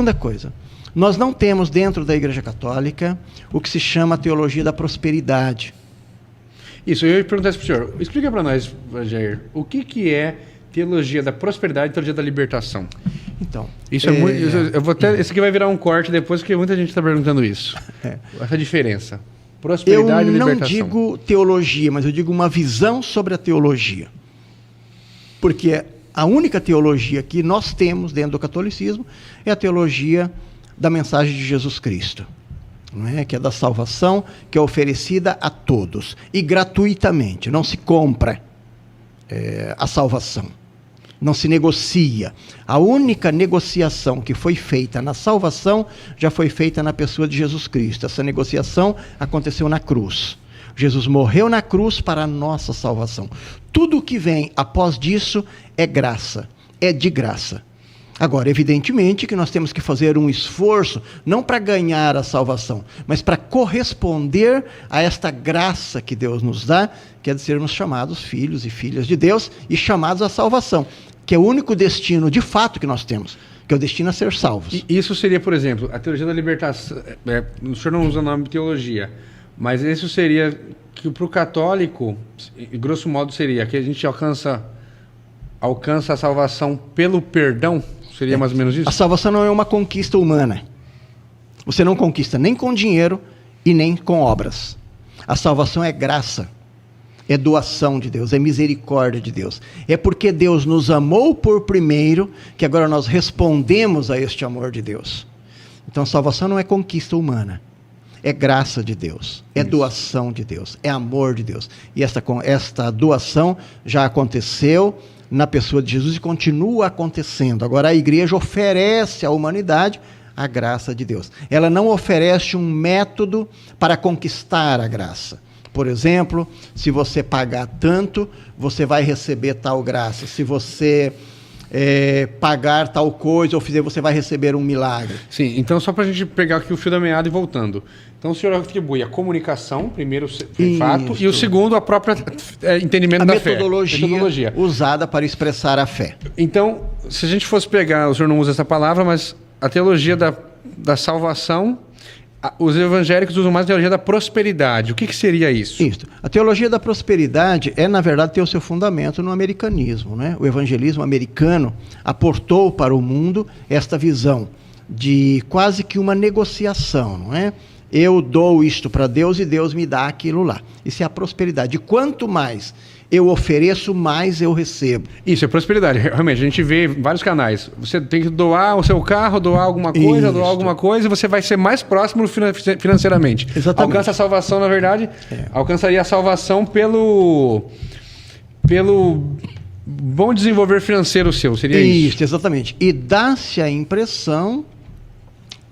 Segunda coisa, nós não temos dentro da Igreja Católica o que se chama a teologia da prosperidade. Isso, eu ia perguntar isso para o senhor. Explica para nós, Jair, o que é teologia da prosperidade e teologia da libertação? Então, isso é muito. Eu vou até, esse aqui vai virar um corte depois, porque muita gente está perguntando isso. Essa diferença. Prosperidade e libertação. Eu não digo teologia, mas eu digo uma visão sobre a teologia. Porque a única teologia que nós temos dentro do catolicismo é a teologia da mensagem de Jesus Cristo. Não é? Que é da salvação, que é oferecida a todos. E gratuitamente, não se compra a salvação. Não se negocia. A única negociação que foi feita na salvação já foi feita na pessoa de Jesus Cristo. Essa negociação aconteceu na cruz. Jesus morreu na cruz para a nossa salvação. Tudo o que vem após disso é graça, é de graça. Agora, evidentemente que nós temos que fazer um esforço, não para ganhar a salvação, mas para corresponder a esta graça que Deus nos dá, que é de sermos chamados filhos e filhas de Deus e chamados à salvação, que é o único destino de fato que nós temos, que é o destino a ser salvos. E isso seria, por exemplo, a teologia da libertação. O senhor não usa o nome de teologia, mas isso seria que para o católico, grosso modo, seria que a gente alcança a salvação pelo perdão? Seria mais ou menos isso? A salvação não é uma conquista humana. Você não conquista nem com dinheiro e nem com obras. A salvação é graça, é doação de Deus, é misericórdia de Deus. É porque Deus nos amou por primeiro que agora nós respondemos a este amor de Deus. Então a salvação não é conquista humana. É graça de Deus, é doação de Deus, é amor de Deus. E esta doação já aconteceu na pessoa de Jesus e continua acontecendo. Agora a igreja oferece à humanidade a graça de Deus. Ela não oferece um método para conquistar a graça. Por exemplo, se você pagar tanto, você vai receber tal graça. Se você pagar tal coisa ou fizer, você vai receber um milagre. Sim, então só para a gente pegar aqui o fio da meada e voltando. Então o senhor atribui a comunicação, primeiro fato, e o segundo a própria entendimento da fé. A metodologia usada para expressar a fé. Então, se a gente fosse pegar, o senhor não usa essa palavra, mas a teologia da salvação, os evangélicos usam mais a teologia da prosperidade. O que seria isso? Isso. A teologia da prosperidade na verdade, tem o seu fundamento no americanismo, né? O evangelismo americano aportou para o mundo esta visão de quase que uma negociação, não é? Eu dou isto para Deus e Deus me dá aquilo lá. Isso é a prosperidade. Quanto mais eu ofereço, mais eu recebo. Isso é prosperidade. Realmente, a gente vê vários canais. Você tem que doar o seu carro, doar alguma coisa, doar alguma coisa, e você vai ser mais próximo financeiramente. Exatamente. Alcança a salvação, na verdade, alcançaria a salvação pelo bom desenvolver financeiro seu, seria isso? Isso, exatamente. E dá-se a impressão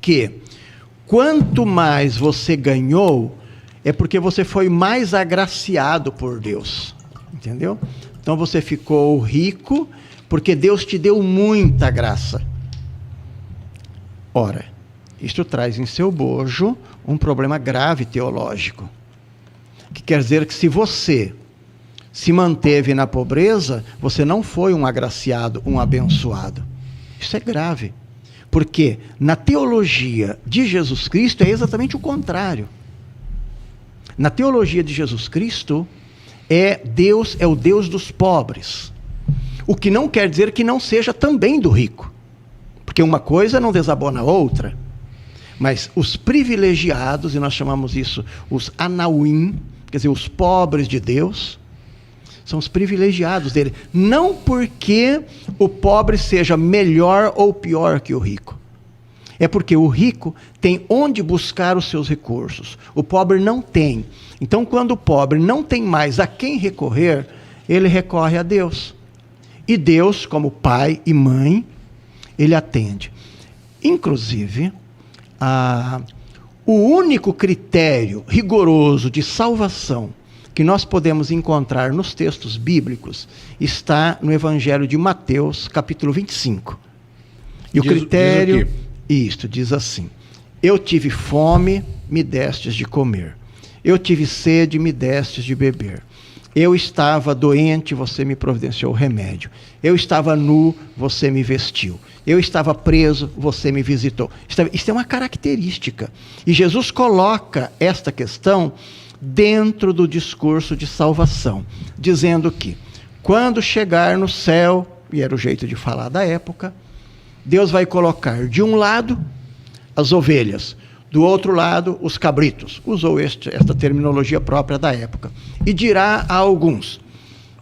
que quanto mais você ganhou, é porque você foi mais agraciado por Deus. Entendeu? Então você ficou rico porque Deus te deu muita graça. Ora, isto traz em seu bojo um problema grave teológico. Que quer dizer que se você se manteve na pobreza, você não foi um agraciado, um abençoado. Isso é grave. Porque na teologia de Jesus Cristo é exatamente o contrário. Na teologia de Jesus Cristo, Deus é o Deus dos pobres. O que não quer dizer que não seja também do rico. Porque uma coisa não desabona a outra. Mas os privilegiados, e nós chamamos isso os anauim, quer dizer, os pobres de Deus, são os privilegiados dele. Não porque o pobre seja melhor ou pior que o rico. É porque o rico tem onde buscar os seus recursos. O pobre não tem. Então, quando o pobre não tem mais a quem recorrer, ele recorre a Deus. E Deus, como pai e mãe, ele atende. Inclusive, o único critério rigoroso de salvação que nós podemos encontrar nos textos bíblicos está no Evangelho de Mateus, capítulo 25. E o critério... Isto diz assim: eu tive fome, me destes de comer. Eu tive sede, me destes de beber. Eu estava doente, você me providenciou o remédio. Eu estava nu, você me vestiu. Eu estava preso, você me visitou. Isso é uma característica. E Jesus coloca esta questão dentro do discurso de salvação, dizendo que quando chegar no céu, e era o jeito de falar da época, Deus vai colocar de um lado as ovelhas, do outro lado os cabritos. Usou esta terminologia própria da época. E dirá a alguns: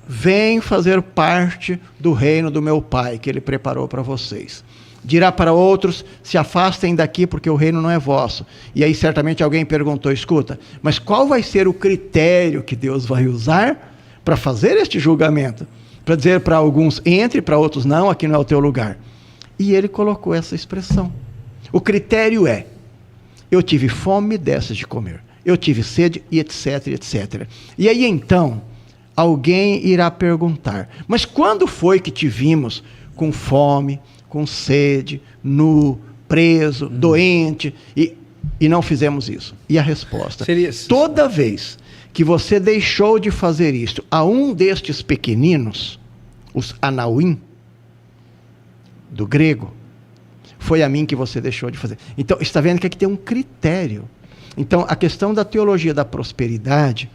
vem fazer parte do reino do meu Pai, que Ele preparou para vocês. Dirá para outros: se afastem daqui, porque o reino não é vosso. E aí certamente alguém perguntou: escuta, mas qual vai ser o critério que Deus vai usar para fazer este julgamento? Para dizer para alguns: entre, para outros: não, aqui não é o teu lugar. E ele colocou essa expressão. O critério é: eu tive fome, dessas de comer. Eu tive sede, e etc, etc. E aí então, alguém irá perguntar: mas quando foi que te vimos com fome, com sede, nu, preso, doente, e não fizemos isso? E a resposta: toda vez que você deixou de fazer isto a um destes pequeninos, os anauim, do grego, foi a mim que você deixou de fazer. Então, está vendo que aqui tem um critério. Então, a questão da teologia da prosperidade,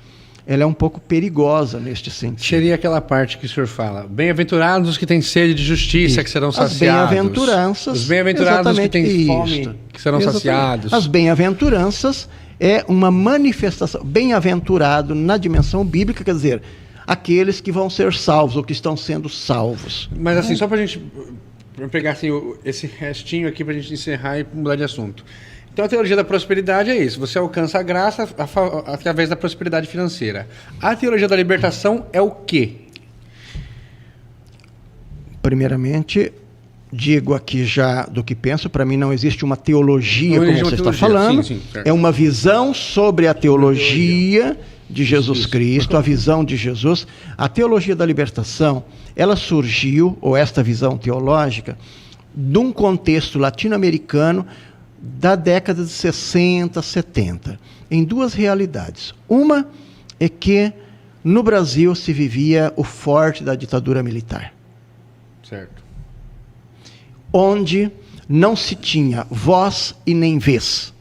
ela é um pouco perigosa neste sentido. Seria aquela parte que o senhor fala: bem-aventurados os que têm sede de justiça, que serão saciados. As bem-aventuranças. Os bem-aventurados os que têm fome, que serão saciados. As bem-aventuranças é uma manifestação. Bem-aventurado na dimensão bíblica, quer dizer, aqueles que vão ser salvos, ou que estão sendo salvos. Mas assim, só para a gente pegar assim, esse restinho aqui para a gente encerrar e mudar de assunto. Então a teologia da prosperidade é isso: você alcança a graça através da prosperidade financeira. A teologia da libertação é o quê? Primeiramente, digo aqui já do que penso. Para mim não existe uma teologia, como você está falando. Sim, é uma visão sobre a teologia de Jesus Cristo, a visão de Jesus. A teologia da libertação, ela surgiu, ou esta visão teológica, de um contexto latino-americano da década de 60, 70, em duas realidades. Uma é que no Brasil se vivia o forte da ditadura militar. Certo. Onde não se tinha voz e nem vez.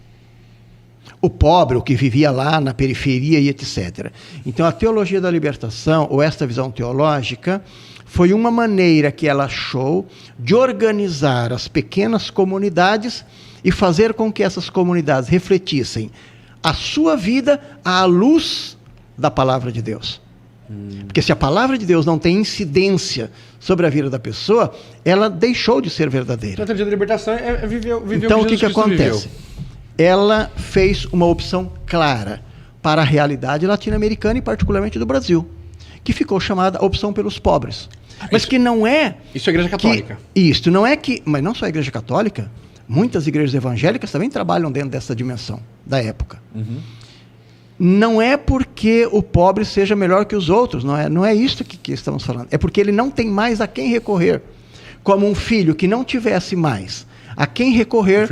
O pobre, o que vivia lá na periferia e etc. Então a teologia da libertação, ou esta visão teológica, foi uma maneira que ela achou de organizar as pequenas comunidades e fazer com que essas comunidades refletissem a sua vida à luz da palavra de Deus. Porque se a palavra de Deus não tem incidência sobre a vida da pessoa, ela deixou de ser verdadeira. Então a teologia da libertação é viver então, o que Jesus Cristo acontece? Viveu. Ela fez uma opção clara para a realidade latino-americana e particularmente do Brasil, que ficou chamada opção pelos pobres. Mas que não é... Isso é a Igreja Católica. Isto não é que... Mas não só a Igreja Católica, muitas igrejas evangélicas também trabalham dentro dessa dimensão da época. Não é porque o pobre seja melhor que os outros, não é isso que estamos falando. É porque ele não tem mais a quem recorrer. Como um filho que não tivesse mais a quem recorrer...